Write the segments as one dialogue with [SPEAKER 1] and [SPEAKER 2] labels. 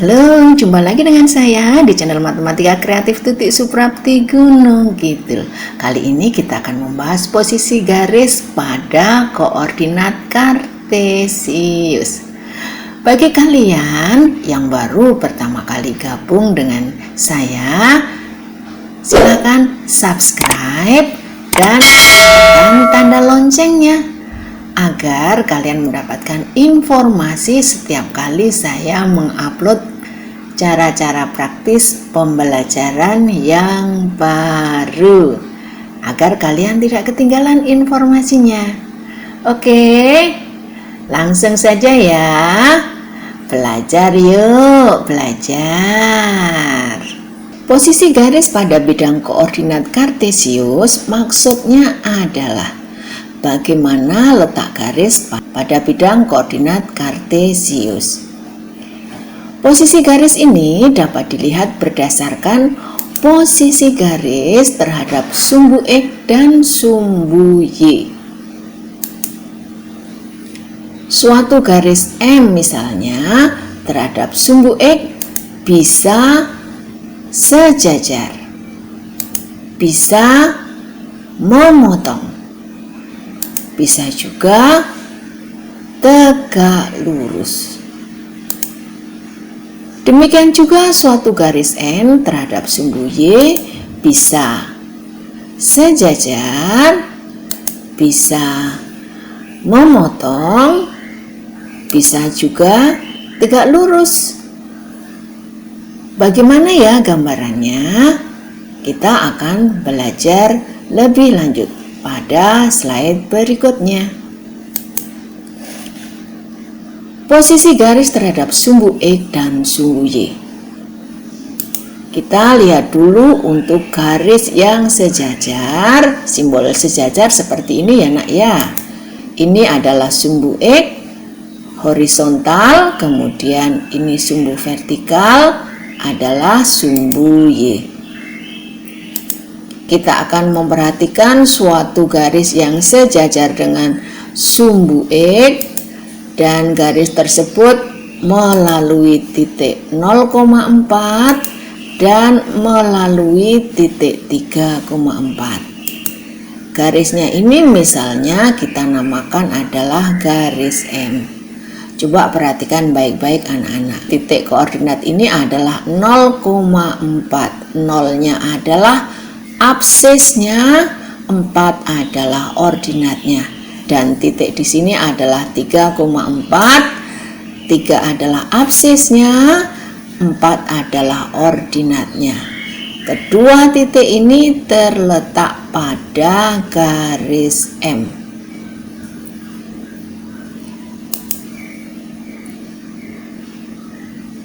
[SPEAKER 1] Halo, jumpa lagi dengan saya di channel Matematika Kreatif Tutik Suprapti Gunung Kidul. Kali ini kita akan membahas posisi garis pada koordinat kartesius. Bagi kalian yang baru pertama kali gabung dengan saya, silakan subscribe dan tekan tanda loncengnya agar kalian mendapatkan informasi setiap kali saya mengupload cara-cara praktis pembelajaran yang baru, agar kalian tidak ketinggalan informasinya. Oke, langsung saja ya. Belajar yuk, belajar. Posisi garis pada bidang koordinat kartesius maksudnya adalah bagaimana letak garis pada bidang koordinat kartesius. Posisi garis ini dapat dilihat berdasarkan posisi garis terhadap sumbu X dan sumbu Y. Suatu garis M misalnya terhadap sumbu X bisa sejajar, bisa memotong, bisa juga tegak lurus. Demikian juga suatu garis N terhadap sumbu Y bisa sejajar, bisa memotong, bisa juga tegak lurus. Bagaimana ya gambarannya? Kita akan belajar lebih lanjut pada slide berikutnya. Posisi garis terhadap sumbu X dan sumbu Y. Kita lihat dulu untuk garis yang sejajar. Simbol sejajar seperti ini ya nak ya. Ini adalah sumbu X horizontal, kemudian ini sumbu vertikal adalah sumbu Y. Kita akan memperhatikan suatu garis yang sejajar dengan sumbu X dan garis tersebut melalui titik 0,4 dan melalui titik 3,4. Garisnya ini misalnya kita namakan adalah garis M. Coba perhatikan baik-baik anak-anak. Titik koordinat ini adalah 0,4. Nolnya adalah absisnya, 4 adalah ordinatnya, dan titik di sini adalah 3,4. 3 adalah absisnya, 4 adalah ordinatnya. Kedua titik ini terletak pada garis M.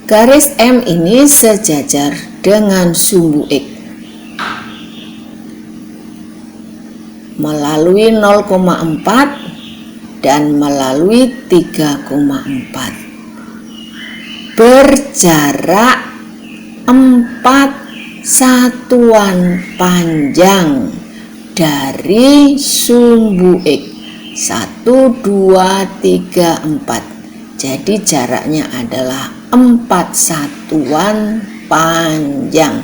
[SPEAKER 1] Garis M ini sejajar dengan sumbu X melalui 0,4 dan melalui 3,4. Berjarak 4 satuan panjang dari sumbu X. 1, 2, 3, 4. Jadi jaraknya adalah 4 satuan panjang.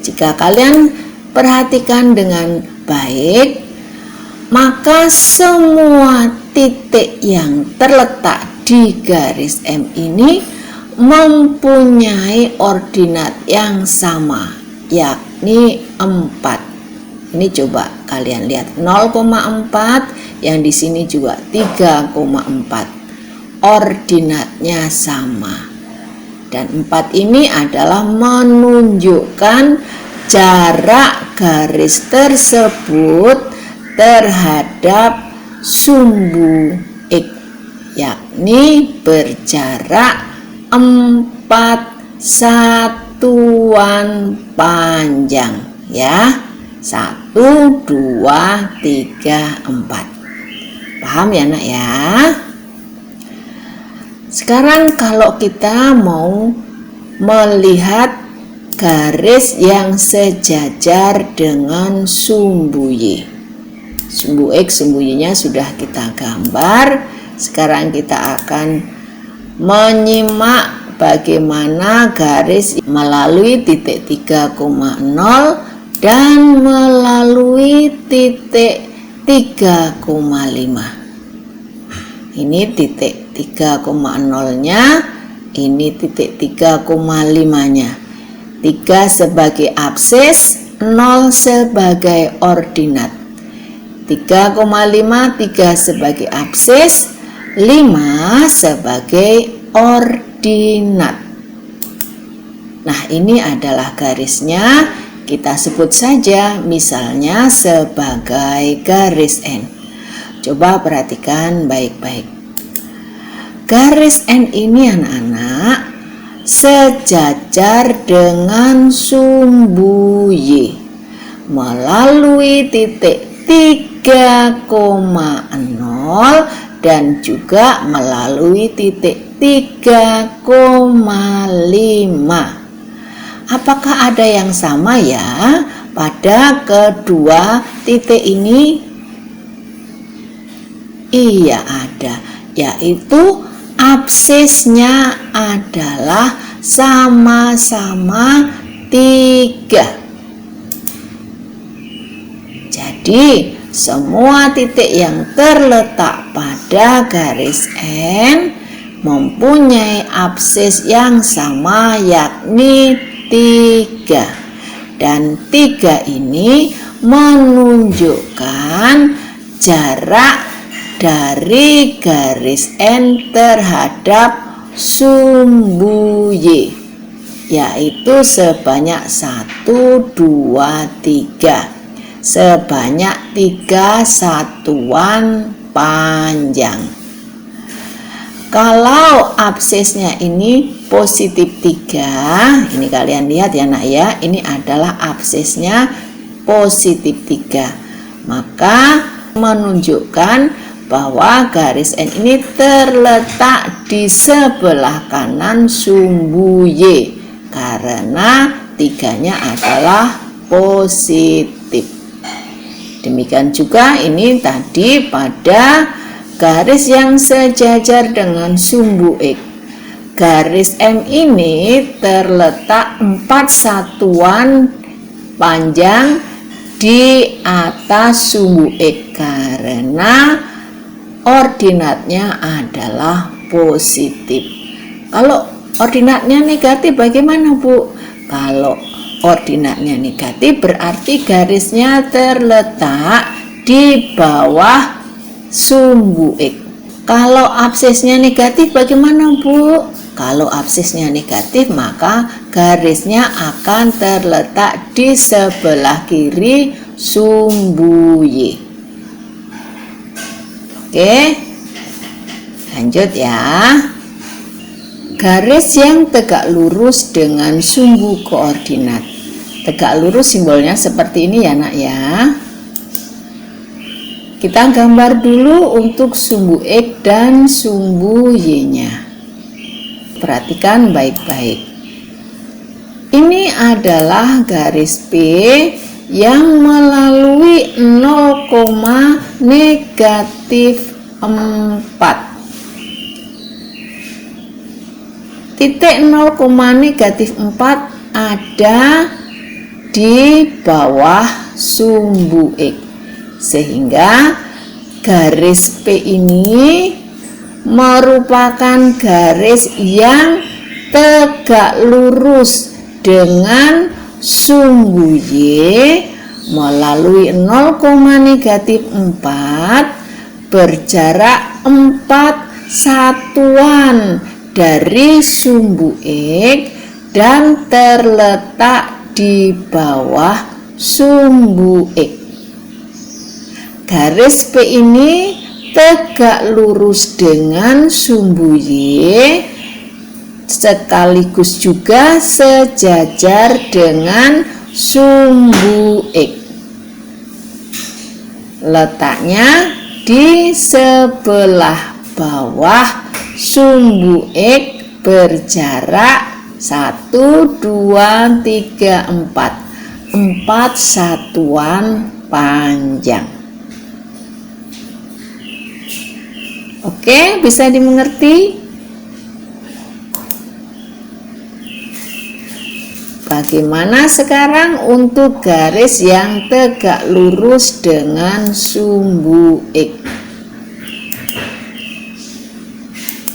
[SPEAKER 1] Jika kalian perhatikan dengan baik, maka semua titik yang terletak di garis M ini mempunyai ordinat yang sama, yakni 4. Ini coba kalian lihat 0,4, yang di sini juga 3,4. Ordinatnya sama. Dan 4 ini adalah menunjukkan jarak garis tersebut terhadap sumbu X, yakni berjarak 4 satuan panjang ya. 1, 2, 3, 4. Paham ya nak ya? Sekarang kalau kita mau melihat garis yang sejajar dengan sumbu Y. Sumbu X, sumbu Y-nya sudah kita gambar. Sekarang kita akan menyimak bagaimana garis melalui titik 3,0 dan melalui titik 3,5. Ini titik 3,0-nya, ini titik 3,5-nya. 3 sebagai absis, 0 sebagai ordinat. 3,5, 3 sebagai absis, 5 sebagai ordinat. Nah, ini adalah garisnya. Kita sebut saja misalnya sebagai garis N. Coba perhatikan baik-baik. Garis N ini anak-anak sejajar dengan sumbu Y melalui titik 3,0 dan juga melalui titik 3,5. Apakah ada yang sama ya pada kedua titik ini? Iya ada, yaitu absisnya adalah sama-sama 3. Jadi semua titik yang terletak pada garis N mempunyai absis yang sama, yakni 3. Dan 3 ini menunjukkan jarak dari garis N terhadap sumbu Y, yaitu sebanyak 1, 2, 3. Sebanyak 3 satuan panjang. Kalau absisnya ini positif 3, ini kalian lihat ya nak ya, ini adalah absisnya positif 3. Maka menunjukkan bahwa garis N ini terletak di sebelah kanan sumbu Y karena 3-nya adalah positif. Demikian juga ini tadi pada garis yang sejajar dengan sumbu X. Garis M ini terletak 4 satuan panjang di atas sumbu X karena ordinatnya adalah positif. Kalau ordinatnya negatif bagaimana, Bu? Kalau ordinatnya negatif berarti garisnya terletak di bawah sumbu X. Kalau absisnya negatif bagaimana, Bu? Kalau absisnya negatif maka garisnya akan terletak di sebelah kiri sumbu Y. Oke, lanjut ya. Garis yang tegak lurus dengan sumbu koordinat. Tegak lurus simbolnya seperti ini ya nak ya. Kita gambar dulu untuk sumbu X dan sumbu Y-nya. Perhatikan baik-baik. Ini adalah garis P yang melalui 0, negatif 4. Titik 0, negatif 4 ada di bawah sumbu X. Sehingga garis P ini merupakan garis yang tegak lurus dengan sumbu Y melalui 0, negatif 4 berjarak 4 satuan dari sumbu X dan terletak di bawah sumbu X. Garis P ini tegak lurus dengan sumbu Y sekaligus juga sejajar dengan sumbu X. Letaknya di sebelah bawah sumbu X berjarak 1, 2, 3, 4. 4 satuan panjang. Oke, bisa dimengerti? Bagaimana sekarang untuk garis yang tegak lurus dengan sumbu X?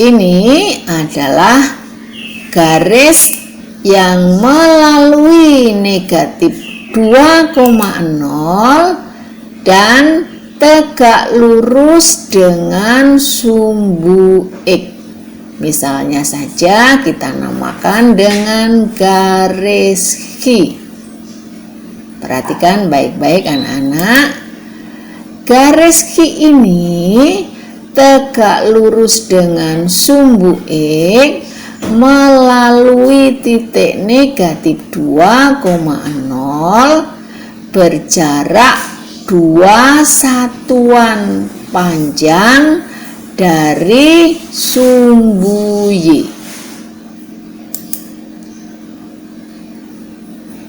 [SPEAKER 1] Ini adalah garis yang melalui negatif 2,0 dan tegak lurus dengan sumbu X. Misalnya saja kita namakan dengan garis Q. Perhatikan baik-baik anak-anak. Garis Q ini tegak lurus dengan sumbu X melalui titik negatif 2,0 berjarak 2 satuan panjang dari sumbu Y.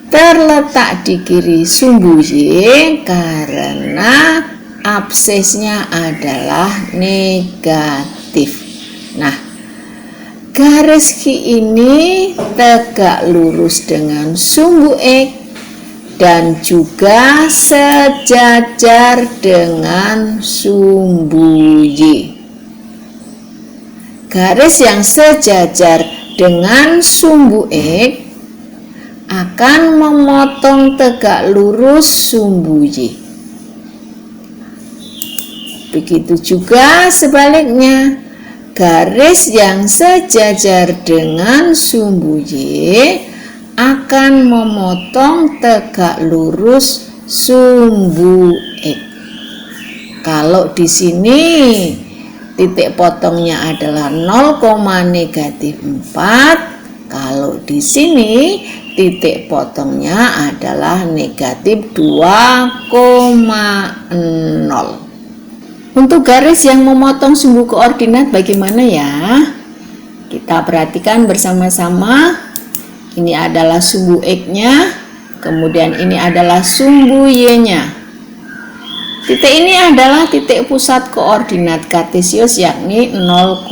[SPEAKER 1] Terletak di kiri sumbu Y karena absisnya adalah negatif. Nah, garis Q ini tegak lurus dengan sumbu X dan juga sejajar dengan sumbu Y. Garis yang sejajar dengan sumbu X akan memotong tegak lurus sumbu Y. Begitu juga sebaliknya, garis yang sejajar dengan sumbu Y akan memotong tegak lurus sumbu X. Kalau di sini titik potongnya adalah 0,-4, kalau di sini titik potongnya adalah negatif 2,0. Untuk garis yang memotong sumbu koordinat bagaimana ya? Kita perhatikan bersama-sama. Ini adalah sumbu X-nya, kemudian ini adalah sumbu Y-nya. Titik ini adalah titik pusat koordinat kartesius yakni 0,0.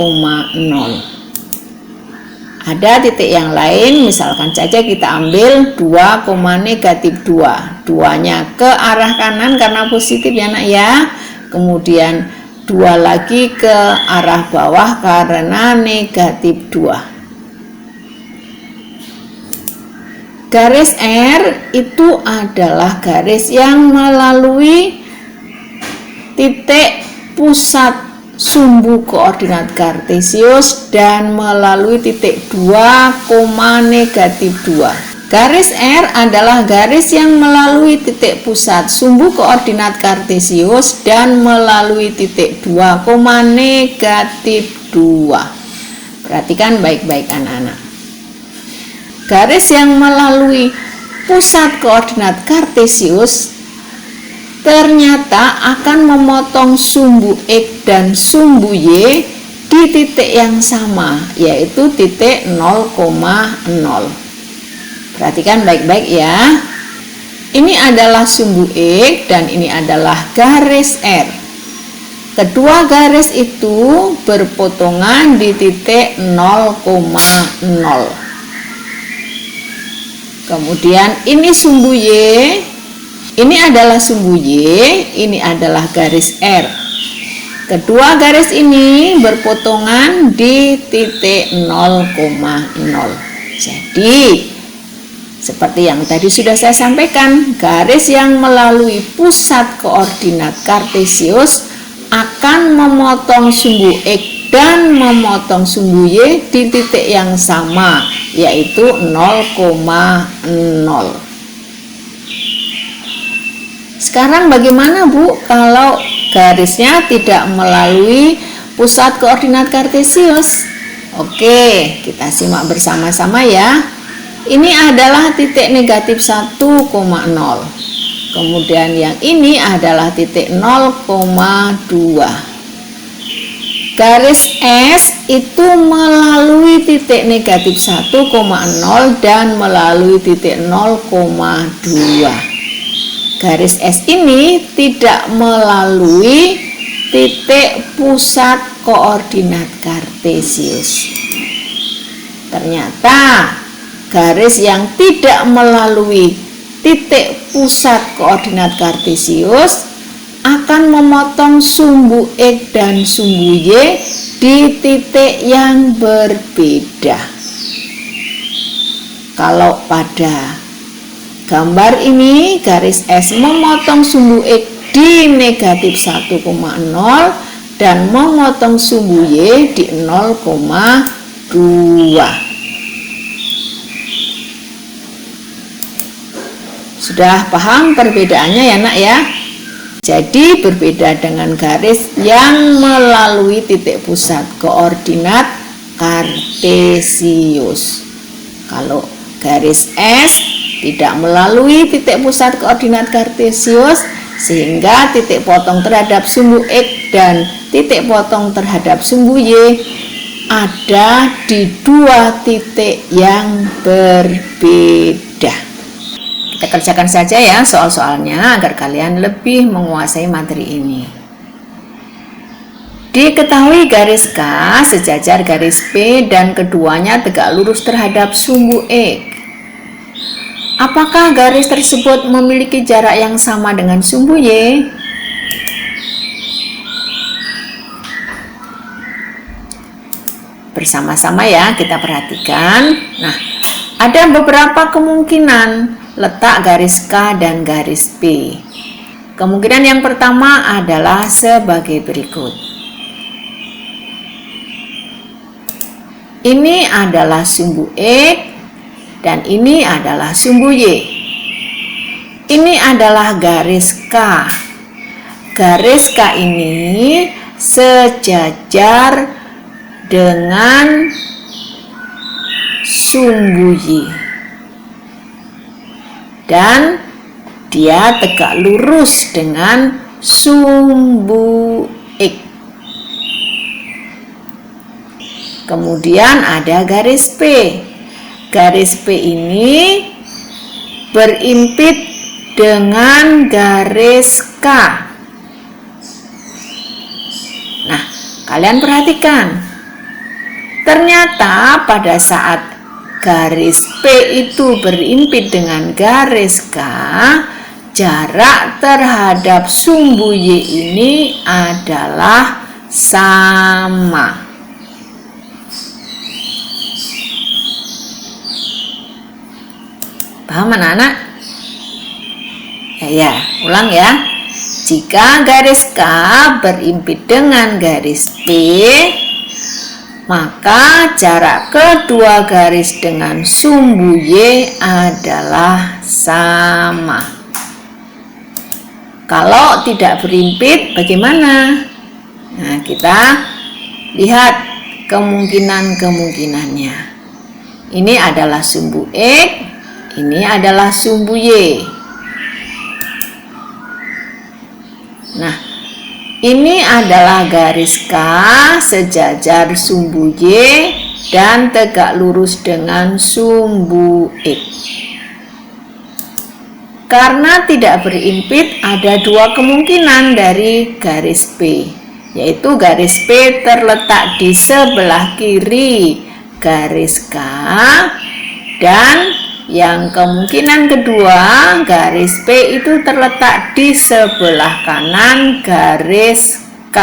[SPEAKER 1] Ada titik yang lain, misalkan saja kita ambil 2,-2. 2-nya ke arah kanan karena positif ya nak ya. Kemudian 2 lagi ke arah bawah karena negatif 2. Garis R itu adalah garis yang melalui titik pusat sumbu koordinat kartesius dan melalui titik 2,-2. Garis R adalah garis yang melalui titik pusat sumbu koordinat kartesius dan melalui titik 2,-2. Perhatikan baik-baik anak-anak. Garis yang melalui pusat koordinat kartesius ternyata akan memotong sumbu X dan sumbu Y di titik yang sama, yaitu titik 0,0. Perhatikan baik-baik ya. Ini adalah sumbu X dan ini adalah garis R. Kedua garis itu berpotongan di titik 0,0. Kemudian ini sumbu Y. Ini adalah sumbu Y, ini adalah garis R. Kedua garis ini berpotongan di titik 0,0. Jadi, seperti yang tadi sudah saya sampaikan, garis yang melalui pusat koordinat kartesius akan memotong sumbu X dan memotong sumbu Y di titik yang sama, yaitu 0,0. Sekarang bagaimana Bu kalau garisnya tidak melalui pusat koordinat kartesius? Oke, kita simak bersama-sama ya. Ini adalah titik negatif 1,0. Kemudian yang ini adalah titik 0,2. Garis S itu melalui titik negatif 1,0 dan melalui titik 0,2. Garis S ini tidak melalui titik pusat koordinat kartesius. Ternyata garis yang tidak melalui titik pusat koordinat kartesius akan memotong sumbu X dan sumbu Y di titik yang berbeda. Kalau pada gambar ini garis S memotong sumbu X di negatif 1,0 dan memotong sumbu Y di 0,2. Sudah paham perbedaannya ya nak ya? Jadi berbeda dengan garis yang melalui titik pusat koordinat kartesius. Kalau garis S tidak melalui titik pusat koordinat kartesius, sehingga titik potong terhadap sumbu X dan titik potong terhadap sumbu Y ada di dua titik yang berbeda. Kita kerjakan saja ya soal-soalnya agar kalian lebih menguasai materi ini. Diketahui garis K sejajar garis P dan keduanya tegak lurus terhadap sumbu X. Apakah garis tersebut memiliki jarak yang sama dengan sumbu Y? Bersama-sama ya kita perhatikan. Nah, ada beberapa kemungkinan letak garis K dan garis P. Kemungkinan yang pertama adalah sebagai berikut. Ini adalah sumbu X dan ini adalah sumbu Y. Ini adalah garis K. Garis K ini sejajar dengan sumbu Y. Dan dia tegak lurus dengan sumbu X. Kemudian ada garis P. Garis P ini berimpit dengan garis K. Nah, kalian perhatikan. Ternyata pada saat garis P itu berimpit dengan garis K, jarak terhadap sumbu Y ini adalah sama. Paham anak-anak? Ya, ulang ya. Jika garis K berimpit dengan garis P, maka jarak kedua garis dengan sumbu Y adalah sama. Kalau tidak berimpit bagaimana? Nah, kita lihat kemungkinan-kemungkinannya. Ini adalah sumbu X, ini adalah sumbu Y. Nah, ini adalah garis K sejajar sumbu Y dan tegak lurus dengan sumbu X. Karena tidak berimpit, ada dua kemungkinan dari garis P, yaitu garis P terletak di sebelah kiri garis K, dan yang kemungkinan kedua, garis P itu terletak di sebelah kanan garis K.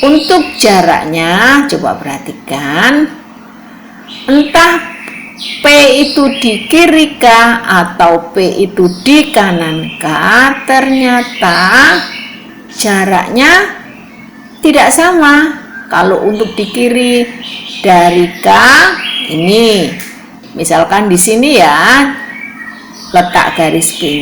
[SPEAKER 1] Untuk jaraknya, coba perhatikan. Entah P itu di kiri K atau P itu di kanan K, ternyata jaraknya tidak sama. Kalau untuk di kiri dari K, ini misalkan di sini ya letak garis P-nya.